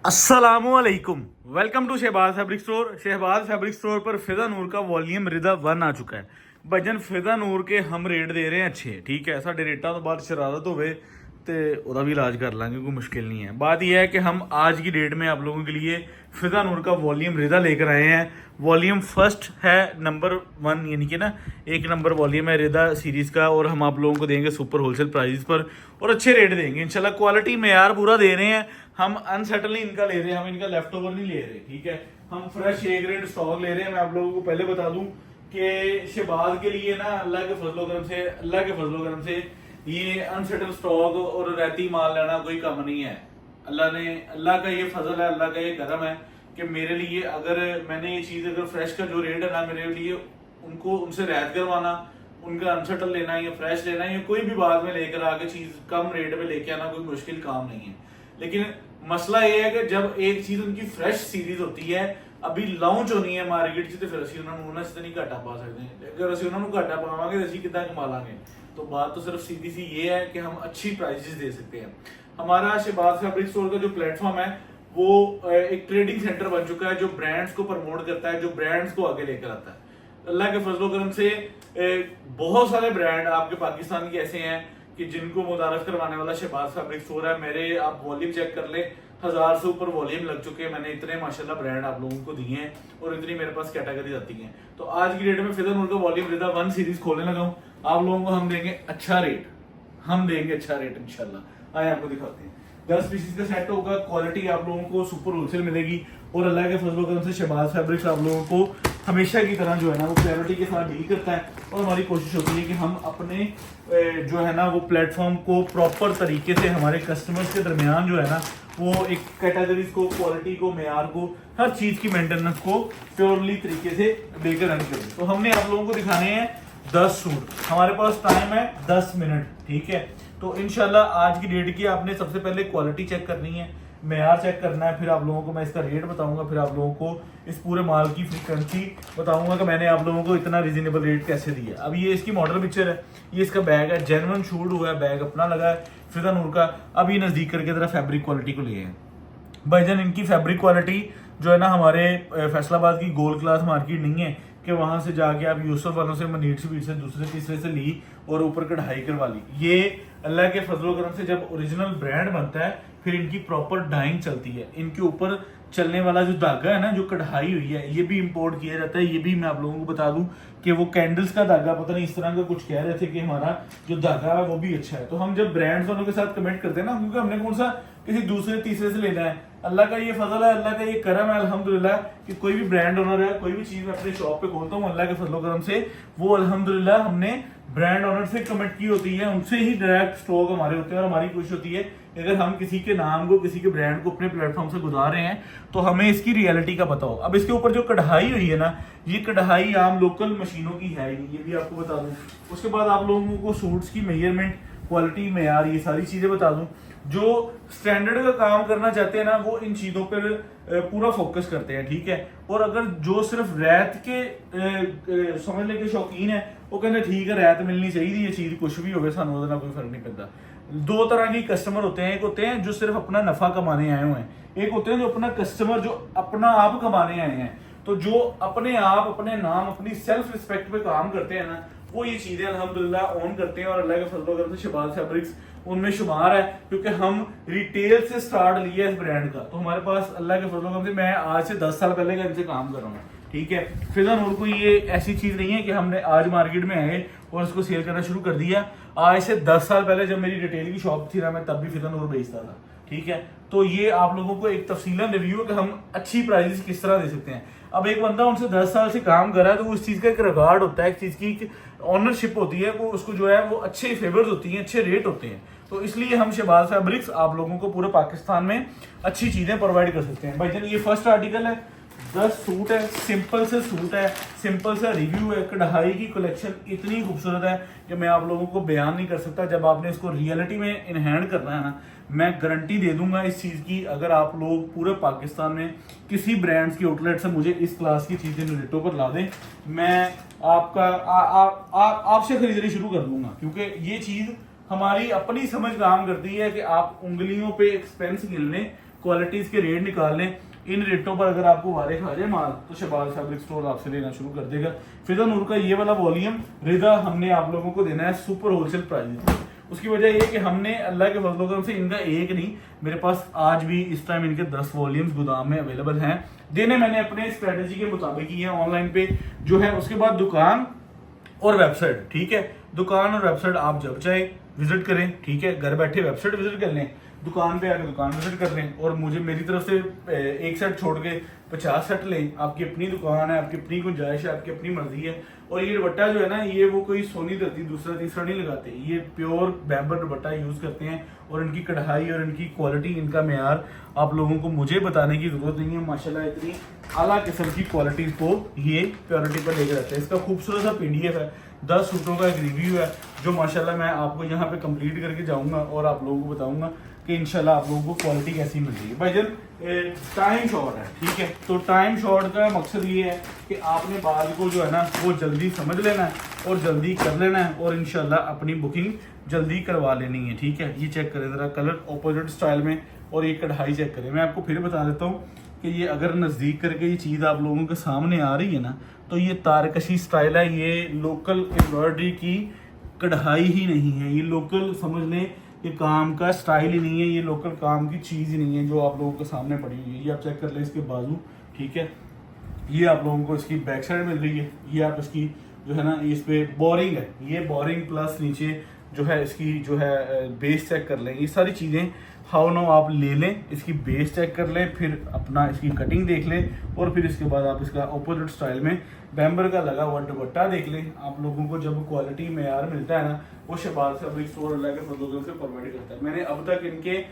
अस्सलामुअलैकुम, welcome to Shahbaz fabric store. Shahbaz fabric store पर फिजा नूर का वॉल्यूम रिदा 1 आ चुका है। भजन फिजा नूर के हम रेट दे रहे हैं अच्छे, ठीक है। साढ़े रेटा तो बाद शरारत होवे तो वह भी इलाज कर लेंगे, कोई मुश्किल नहीं है। बात यह है कि हम आज की डेट में आप लोगों के लिए फिजा नूर का वॉल्यूम रिदा लेकर आए हैं। वॉल्यूम फर्स्ट है, नंबर 1, यानी कि ना 1 नंबर वॉल्यूम है रिदा सीरीज़ का। और हम आप लोगों को देंगे सुपर होलसेल प्राइस पर और अच्छे रेट देंगे इंशाल्लाह। क्वालिटी मेयार पूरा दे रहे हैं हम, अनसेटल नहीं इनका ले रहे हैं, हम इनका लेफ्ट ओवर नहीं ले रहे, ठीक है। हम फ्रेश ए ग्रेड स्टॉक ले रहे हैं। मैं आप लोगों को पहले बता दूं कि शहबाज के लिए ना अल्लाह के फजलो करम से ये अनसेटल स्टॉक और रहती माल लेना कोई कम नहीं है। अल्लाह का ये फजल है, अल्लाह का ये करम है कि मेरे लिए अगर मैंने ये चीज़ अगर फ्रेश का जो रेट है ना, मेरे लिए उनको उनसे रैयत करवाना, उनका अनसेटल लेना या फ्रेश लेना या कोई भी बाद में लेकर आके चीज़ कम रेट में लेके आना कोई मुश्किल काम नहीं है। लेकिन मसला ये है कि जब एक चीज़ उनकी फ्रेश सीरीज होती है, अभी लॉन्च होनी है मार्केट तो फिर ਅਸੀਂ ਉਹਨਾਂ ਨੂੰ ਉਹਨਾਂ से नहीं घाटा पा सकते। अगर ਅਸੀਂ ਉਹਨਾਂ ਨੂੰ घाटा पावांगे तो ਅਸੀਂ कितना कमा लांगे। तो बात तो सिर्फ सीधी सी ये है कि हम अच्छी प्राइसेस दे सकते हैं। हमारा शहबाज फैब्रिक स्टोर का जो प्लेटफॉर्म है वो एक ट्रेडिंग सेंटर बन चुका है, जो ब्रांड्स को प्रमोट करता है, जो ब्रांड्स को आगे लेकर आता है। अल्लाह के फजलो करम से बहुत सारे ब्रांड आपके पाकिस्तान के ऐसे हैं कि जिनको मुतारफ करवाने वाला शहबाज फैब्रिक स्टोर है। मेरे आप वॉल्यूम चेक कर ले, 1000 से ऊपर वॉल्यूम लग चुके हैं। मैंने इतने माशाल्लाह ब्रांड आप लोगों को दिए हैं और इतनी मेरे पास कैटेगरी आती है। तो आज की डेट में फिजा नूर का वॉल्यूम रिदा 1 सीरीज खोलने लगा हूँ। आप लोगों को हम देंगे अच्छा रेट इंशाल्लाह। आए आपको दिखाते हैं। 10 पीसेस का सेट होगा, क्वालिटी आप लोगों को सुपर होलसेल मिलेगी और अल्लाह के फजल करम से शहबाज फैब्रिक्स आप लोगों को हमेशा की तरह जो है ना वो क्लैरिटी के साथ डील करता है। और हमारी कोशिश होती है कि हम अपने जो है ना वो प्लेटफॉर्म को प्रॉपर तरीके से हमारे कस्टमर्स के दरमियान जो है ना वो एक कैटेगरीज को, क्वालिटी को, मेयार को, हर चीज़ की मेंटेनेंस को प्योरली तरीके से देकर रन करें। तो हमने आप लोगों को दिखाने हैं 10 सूट। हमारे पास टाइम है 10 मिनट, ठीक है। तो इंशाल्लाह आज की डेट की आपने सबसे पहले क्वालिटी चेक करनी है, मेयार चेक करना है, फिर आप लोगों को मैं इसका रेट बताऊंगा, फिर आप लोगों को इस पूरे माल की फ्रीक्वेंसी बताऊंगा कि मैंने आप लोगों को इतना रीजनेबल रेट कैसे दिया। अब ये इसकी मॉडल पिक्चर है, ये इसका बैग है, जेन्युइन शूट हुआ है, बैग अपना लगा है फिजा नूर का। अब ये नज़दीक करके जरा फैब्रिक क्वालिटी को ले हैं भाईजान। इनकी फैब्रिक क्वालिटी जो है ना हमारे फैसलाबाद की गोल्ड क्लास मार्केट नहीं है कि वहां से जाके आप यूसुफ वालों से, मनीट से दूसरे तीसरे से ली और ऊपर कढ़ाई करवा ली। ये अल्लाह के फजलो करम से जब ओरिजिनल ब्रांड बनता है फिर इनकी प्रॉपर डाइंग चलती है। इनके ऊपर चलने वाला जो धागा है ना, जो कढ़ाई हुई है, ये भी इंपोर्ट किया जाता है। ये भी मैं आप लोगों को बता दूं कि वो कैंडल्स का धागा, पता नहीं इस तरह का कुछ कह रहे थे कि हमारा जो धागा है वो भी अच्छा है। तो हम जब ब्रांड्स वालों के साथ कमेंट करते हैं ना, क्योंकि हमने कौन सा किसी दूसरे तीसरे से लेना है, अल्लाह का ये फजल है, अल्लाह का ये करम है अल्हम्दुलिल्लाह कि कोई भी ब्रांड ओनर है, कोई भी चीज मैं अपने शॉप पे खोलता हूँ अल्लाह के फजलो करम से, वो अल्हम्दुलिल्लाह हमने ब्रांड ओनर से कमेंट की होती है, उनसे ही डायरेक्ट स्टॉक हमारे होते हैं। और हमारी कोशिश होती है अगर हम किसी के नाम को, किसी के ब्रांड को अपने प्लेटफॉर्म से गुजार रहे हैं तो हमें इसकी रियलिटी का पता हो। अब इसके ऊपर जो कढ़ाई हुई है ना, ये कढ़ाई आम लोकल मशीनों की है ही, ये भी आपको बता दूं। उसके बाद आप लोगों को सूट्स की मेजरमेंट, क्वालिटी, मेयार, ये सारी चीजें बता दूं। जो स्टैंडर्ड का काम करना चाहते हैं ना वो इन चीजों पर पूरा फोकस करते हैं, ठीक है। और अगर जो सिर्फ रैत के समझने के शौकीन है वो कहते ठीक है रैत मिलनी चाहिए, ये चीज कुछ भी होवे सानू कोई फर्क नहीं पड़ता। दो तरह के कस्टमर होते हैं, एक होते हैं जो सिर्फ अपना नफा कमाने आए हुए हैं, एक होते हैं जो अपना कस्टमर जो अपना आप कमाने आए हैं। तो जो अपने आप, अपने नाम, अपनी सेल्फ रिस्पेक्ट पे काम करते हैं ना, वो ये चीजें अल्हम्दुलिल्लाह ऑन करते हैं। और अल्लाह के फजलो करम से शहबाज फैब्रिक्स उनमें शुमार है, क्योंकि हम रिटेल से स्टार्ट लिया इस ब्रांड का। तो हमारे पास अल्लाह के फजलो करम से मैं आज से 10 साल पहले का इनसे काम कर रहा हूँ, ठीक है। फिजा नूर को ये ऐसी चीज नहीं है कि हमने आज मार्केट में आए और उसको सेल करना शुरू कर दिया। आज से 10 साल पहले जब मेरी रिटेल की शॉप थी ना, मैं तब भी फिजा नूर बेचता था, ठीक है। तो ये आप लोगों को एक तफसीलन रिव्यू है कि हम अच्छी प्राइसेस किस तरह दे सकते हैं। अब एक बंदा उनसे 10 साल से काम कर रहा है तो उस चीज का एक रिकॉर्ड होता है, एक चीज की ऑनरशिप होती है, वो उसको जो है वो अच्छे फेवर्स होती हैं, अच्छे रेट होते हैं। तो इसलिए हम शहबाज फैब्रिक्स आप लोगों को पूरे पाकिस्तान में अच्छी चीजें प्रोवाइड कर सकते हैं। भाईजान ये फर्स्ट आर्टिकल है, 10 सूट है, सिंपल से सूट है, सिंपल सा रिव्यू है। कढ़ाई की कलेक्शन इतनी खूबसूरत है कि मैं आप लोगों को बयान नहीं कर सकता। जब आपने इसको रियलिटी में इनहैंड करना है ना, मैं गारंटी दे दूंगा इस चीज की। अगर आप लोग पूरे पाकिस्तान में किसी ब्रांड्स की आउटलेट से मुझे इस क्लास की चीजें रेटों पर ला दें, मैं आपका आपसे खरीदनी शुरू कर दूंगा, क्योंकि ये चीज हमारी अपनी समझ काम करती है कि आप उंगलियों पे एक्सपेंस गिनने क्वालिटीज़ के रेट निकाल लें। इन रेटों पर अगर आपको वारे खा जाए माल तो शहबाज फैब्रिक स्टोर आपसे लेना शुरू कर देगा। फिजा नूर का ये वाला वॉल्यूम रिदा हमने आप लोगों को देना है सुपर होलसेल प्राइस। उसकी वजह ये कि हमने अल्लाह के फजल करम से इनका एक नहीं, मेरे पास आज भी इस टाइम इनके 10 वॉल्यूम्स गोदाम में अवेलेबल हैं। देने मैंने अपने स्ट्रेटजी के मुताबिक ही है, ऑनलाइन पे जो है। उसके बाद दुकान और वेबसाइट, ठीक है, दुकान और वेबसाइट आप जब चाहे विजिट करें, ठीक है, घर बैठे वेबसाइट विजिट कर लें, दुकान पे आके दुकान विजिट कर लें, और मुझे मेरी तरफ से एक सेट छोड़ के 50 सेट लें। आपकी अपनी दुकान है, आपकी अपनी गुंजाइश है, आपकी अपनी मर्जी है। और ये दुपट्टा जो है ना, ये वो कोई सोनी धरती दूसरा तीसरा नहीं लगाते, ये प्योर बैम्बर दुपट्टा यूज करते हैं। और इनकी कढ़ाई और इनकी क्वालिटी, इनका मेयार आप लोगों को मुझे बताने की जरूरत नहीं है। माशाल्लाह इतनी आला किस्म की क्वालिटीज को ये प्योरिटी पर लेकर रहते हैं। इसका खूबसूरत सा PDF है, 10 सूटों का एक रिव्यू है, जो माशाल्लाह मैं आपको यहाँ पे कंप्लीट करके जाऊंगा और आप लोगों को बताऊंगा कि इंशाल्लाह आप लोगों को क्वालिटी कैसी मिल रही है। भाईजान टाइम शॉर्ट है, ठीक है, तो टाइम शॉर्ट का मकसद ये है कि आपने बात को जो है ना वो जल्दी समझ लेना है और जल्दी कर लेना है, और इंशाल्लाह अपनी बुकिंग जल्दी करवा लेनी है, ठीक है। ये चेक करें ज़रा कलर ऑपोजिट स्टाइल में, और ये कढ़ाई चेक करें। मैं आपको फिर बता देता हूँ कि ये अगर नज़दीक करके ये चीज़ आप लोगों के सामने आ रही है ना, तो ये तारकशी स्टाइल है, ये लोकल एम्ब्रॉयडरी की कढ़ाई ही नहीं है, ये लोकल समझ लें ये काम का स्टाइल ही नहीं है, ये लोकल काम की चीज़ ही नहीं है जो आप लोगों के सामने पड़ी हुई है। ये आप चेक कर लें इसके बाजू, ठीक है, ये आप लोगों को इसकी बैक साइड मिल रही है। ये आप इसकी जो है ना, इस पे बोरिंग है, ये बोरिंग प्लस नीचे जो है इसकी जो है बेस चेक कर लें। ये सारी चीज़ें हाउ नो आप ले लें, इसकी बेस चेक कर लें, फिर अपना इसकी कटिंग देख लें, और फिर इसके बाद आप इसका ऑपोजिट स्टाइल में बैम्बर का लगा हुआ दुपट्टा देख लें। आप लोगों को जब क्वालिटी मेयार मिलता है ना, वो शहबाज फैब्रिक स्टोर अल्लाह के फजल से प्रोवाइड करता है। मैंने अब तक इनके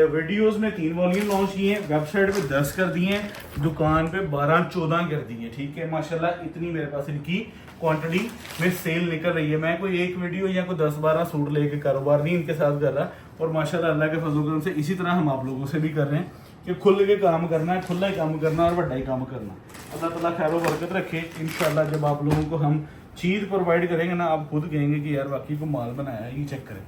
वीडियोस में 3 वॉल्यूम लॉन्च किए हैं, वेबसाइट पे 10 कर दिए हैं, दुकान पे 12-14 कर दिए, ठीक है। माशाल्लाह इतनी मेरे पास इनकी क्वांटिटी में सेल निकल रही है। मैं कोई एक वीडियो या कोई 10-12 सूट लेके कारोबार नहीं इनके साथ कर रहा, और माशाल्लाह अल्लाह के फजल से इसी तरह हम आप लोगों से भी कर रहे हैं कि खुल के काम करना है, खुला ही काम करना और बड़ा ही काम करना। अल्लाह ताला खैर बरकत रखे। इंशाल्लाह जब आप लोगों को हम चीज़ प्रोवाइड करेंगे ना, आप खुद कहेंगे कि यार वाकई को माल बनाया है। ये चेक करें,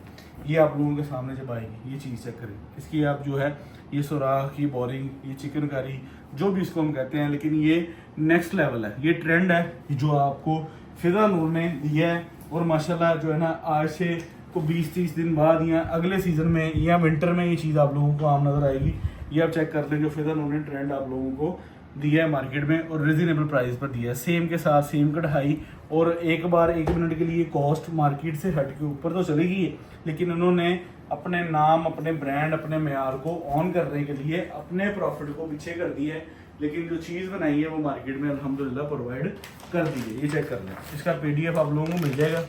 ये आप लोगों के सामने जब आएगी ये चीज़ चेक करें, इसकी आप जो है ये सुराख, ये बोरिंग, ये चिकनकारी, जो भी इसको हम कहते हैं, लेकिन ये नेक्स्ट लेवल है, ये ट्रेंड है जो आपको फिजा नूर ने दिया है। और माशाल्लाह जो है ना, आज से को 20-30 दिन बाद या अगले सीज़न में या विंटर में ये चीज़ आप लोगों को आम नज़र आएगी। ये आप चेक कर लें, जो फिजा नूर ने ट्रेंड आप लोगों को दिया है मार्केट में, और रिजनेबल प्राइस पर दिया है, सेम के साथ सेम कढ़ाई। और एक बार 1 मिनट के लिए कॉस्ट मार्केट से हट के ऊपर तो चली गई है, लेकिन उन्होंने अपने नाम, अपने ब्रांड, अपने मेयार को ऑन करने के लिए अपने प्रॉफिट को पीछे कर दिया है, लेकिन जो चीज़ बनाई है वो मार्केट में अल्हम्दुलिल्लाह प्रोवाइड कर दी है। ये चेक कर लें, इसका PDF आप लोगों को मिल जाएगा।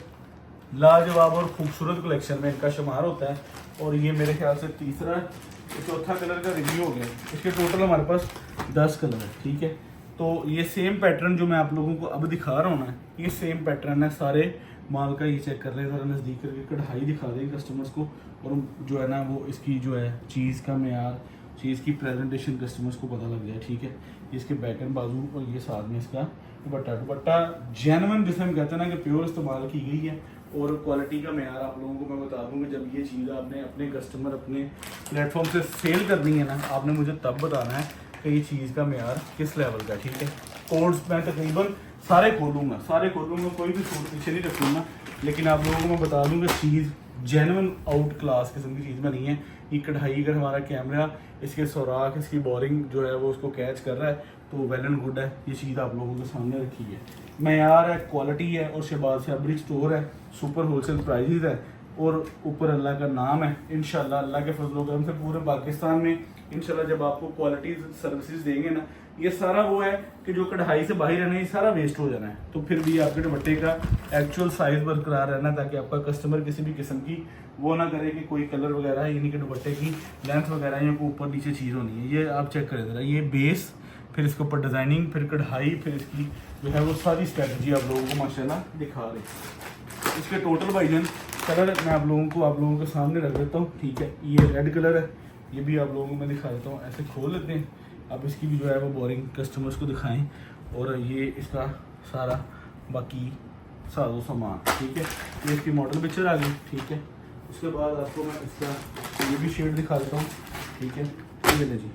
लाजवाब और खूबसूरत कलेक्शन में इनका शुमार होता है, और ये मेरे ख्याल से तीसरा चौथा कलर का रिव्यू हो गया। इसके टोटल हमारे पास 10 कलर है, ठीक है। तो ये सेम पैटर्न जो मैं आप लोगों को अब दिखा रहा हूँ ना, ये सेम पैटर्न है सारे माल का। ये चेक कर रहे हैं, ज़रा नज़दीक करके कढ़ाई दिखा दें कस्टमर्स को, और जो है ना वो इसकी जो है चीज़ का मेयार, चीज़ की प्रेजेंटेशन कस्टमर्स को पता लग जाए, ठीक है। इसके बैक एंड बाजू और ये साथ में इसका दुपट्टा जेन्युइन जिसे हम कहते हैं ना कि प्योर इस्तेमाल की गई है। और क्वालिटी का मेयार आप लोगों को मैं बता दूंगा, जब ये चीज़ आपने अपने कस्टमर, अपने प्लेटफॉर्म से सेल करनी है ना, आपने मुझे तब बताना है कि ये चीज़ का मेयार किस लेवल का, ठीक है। कोड्स मैं तकरीबन सारे खोलूँगा, कोई भी सूट पीछे नहीं रखूँगा, लेकिन आप लोगों को मैं बता दूँगा चीज़ जेन्युइन आउट क्लास किस्म की चीज़ बनी है। ये कढ़ाई अगर हमारा कैमरा इसके सुराख, इसकी बोरिंग जो है वो उसको कैच कर रहा है तो वेल एंड गुड है। ये चीज़ आप लोगों के सामने रखी है, मेयार है, क्वालिटी है, और शहबाज फैब्रिक स्टोर है, सुपर होलसेल प्राइजेज है, और ऊपर अल्लाह का नाम है। इंशाल्लाह अल्लाह के फजल करम से पूरे पाकिस्तान में इंशाल्लाह जब आपको क्वालिटी सर्विसेज देंगे ना, ये सारा वो है कि जो कढ़ाई से बाहर रहना है ये सारा वेस्ट हो जाना है, तो फिर भी आपके दुपट्टे का एक्चुअल साइज बरकरार रहना, ताकि आपका कस्टमर किसी भी किस्म की वो ना करे कि कोई कलर वगैरह यानी कि दुपट्टे की लेंथ वगैरह या कोई ऊपर नीचे चीज़ होनी है। ये आप चेक करें ज़रा, ये बेस, फिर इसके ऊपर डिज़ाइनिंग, फिर कढ़ाई, फिर इसकी जो है वो सारी स्ट्रेटजी आप लोगों को माशाल्लाह दिखा रहे हैं। इसके टोटल भाईजान कलर मैं आप लोगों के सामने रख देता हूँ, ठीक है। ये रेड कलर है, ये भी आप लोगों को मैं दिखा देता हूँ, ऐसे खोल लेते हैं। अब इसकी भी जो है वो बोरिंग कस्टमर्स को दिखाएं, और ये इसका सारा बाकी साजो सामान, ठीक है। ये इसकी मॉडल पिक्चर आ गई, ठीक है। उसके बाद आपको मैं इसका ये भी शेड दिखा देता हूँ, ठीक है। ये ले जी,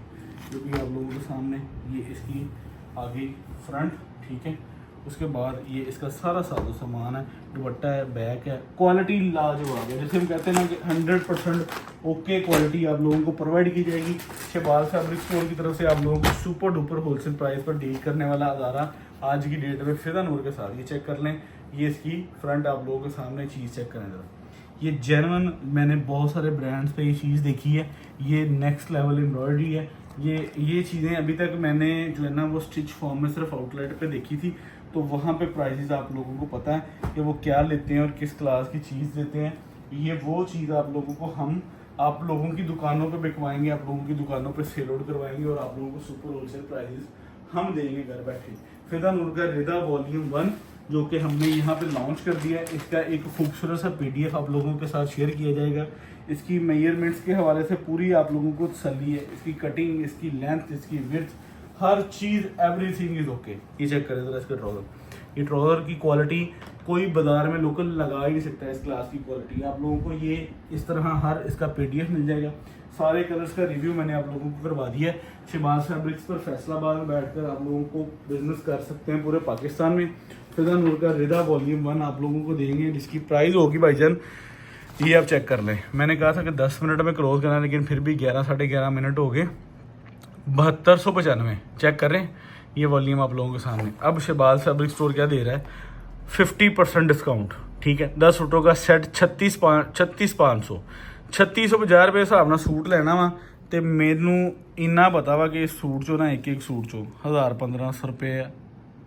जो कि आप लोगों के सामने ये इसकी आगे फ्रंट, ठीक है। उसके बाद ये इसका सारा साजो सामान है, दुपट्टा है, बैक है, क्वालिटी लाजवाब है। जैसे हम कहते हैं ना कि 100% ओके क्वालिटी आप लोगों को प्रोवाइड की जाएगी। शहबाज फैब्रिक स्टोर की तरफ से आप लोगों को सुपर डुपर होलसेल प्राइस पर डील करने वाला अदारा आज की डेट में फिदा नूर के साथ। ये चेक कर लें, ये इसकी फ्रंट आप लोगों के सामने चीज़ चेक करें ज़रा। ये जेन्युइन, मैंने बहुत सारे ब्रांड्स पे ये चीज़ देखी है, ये नेक्स्ट लेवल एम्ब्रॉयडरी है। ये चीज़ें अभी तक मैंने जो है ना वो स्टिच फॉर्म में सिर्फ आउटलेट पे देखी थी, तो वहाँ पे प्राइसेस आप लोगों को पता है कि वो क्या लेते हैं और किस क्लास की चीज़ देते हैं। ये वो चीज़ आप लोगों को हम आप लोगों की दुकानों पे बिकवाएंगे, आप लोगों की दुकानों पे सेल आउट करवाएंगे और आप लोगों को सुपर होलसेल प्राइसेस हम देंगे घर बैठे। फिदा नूर का रिदा वॉल्यूम 1 जो कि हमने यहाँ पे लॉन्च कर दिया है, इसका एक खूबसूरत सा PDF आप लोगों के साथ शेयर किया जाएगा। इसकी मेजरमेंट्स के हवाले से पूरी आप लोगों को तसल्ली है, इसकी कटिंग, इसकी लेंथ, इसकी width, her cheese, everything is okay. ये चेक करें ज़रा इसका ट्राउज़र। ये ट्राउज़र की क्वालिटी कोई बाजार में लोकल लगा ही नहीं सकता है, इस क्लास की क्वालिटी। आप लोगों को ये इस तरह हर इसका PDF मिल जाएगा। सारे कलर्स का रिव्यू मैंने आप लोगों को करवा दिया है। शहबाज फैब्रिक्स पर फैसलाबाद में बैठकर आप लोगों को बिजनेस कर सकते हैं पूरे पाकिस्तान में। फिदा नूर का रिदा वॉल्यूम 1 आप लोगों को देंगे, जिसकी प्राइस होगी भाईजान, ये आप चेक कर लें। मैंने कहा था कि 10 मिनट में क्लोज करना, लेकिन फिर भी 11 साढ़े 11 मिनट हो गए। 7295 चेक करें, ये वॉल्यूम आप लोगों के सामने। अब शहबाज फैब्रिक स्टोर क्या दे रहा है, 50% डिस्काउंट, ठीक है। 10 सूटों का सेट 36,500 3650 रुपये हिसाब नाल सूट लेना वा, तो मैनू इन्ना पता वा कि इस सूट चो ना एक सूट चो 1000-1500 रुपये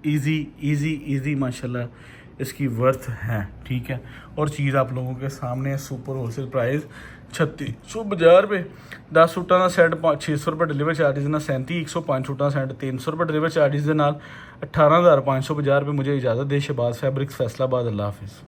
ईजी माशाल्लाह इसकी वर्थ है, ठीक है। और चीज़ आप लोगों के सामने सुपर होलसेल प्राइस 3650 रुपये। 10 सूटा का सैट 600 रुपये डिलीवर चार्जिस ना 37,105 सूटा का सैट 300 रुपये डिलीवर चार्जिस के नाल 18,550 रुपये। मुझे इजाज़त दे। शहबाज फैब्रिक्स फैसलाबाद। अल्लाह हाफिज़।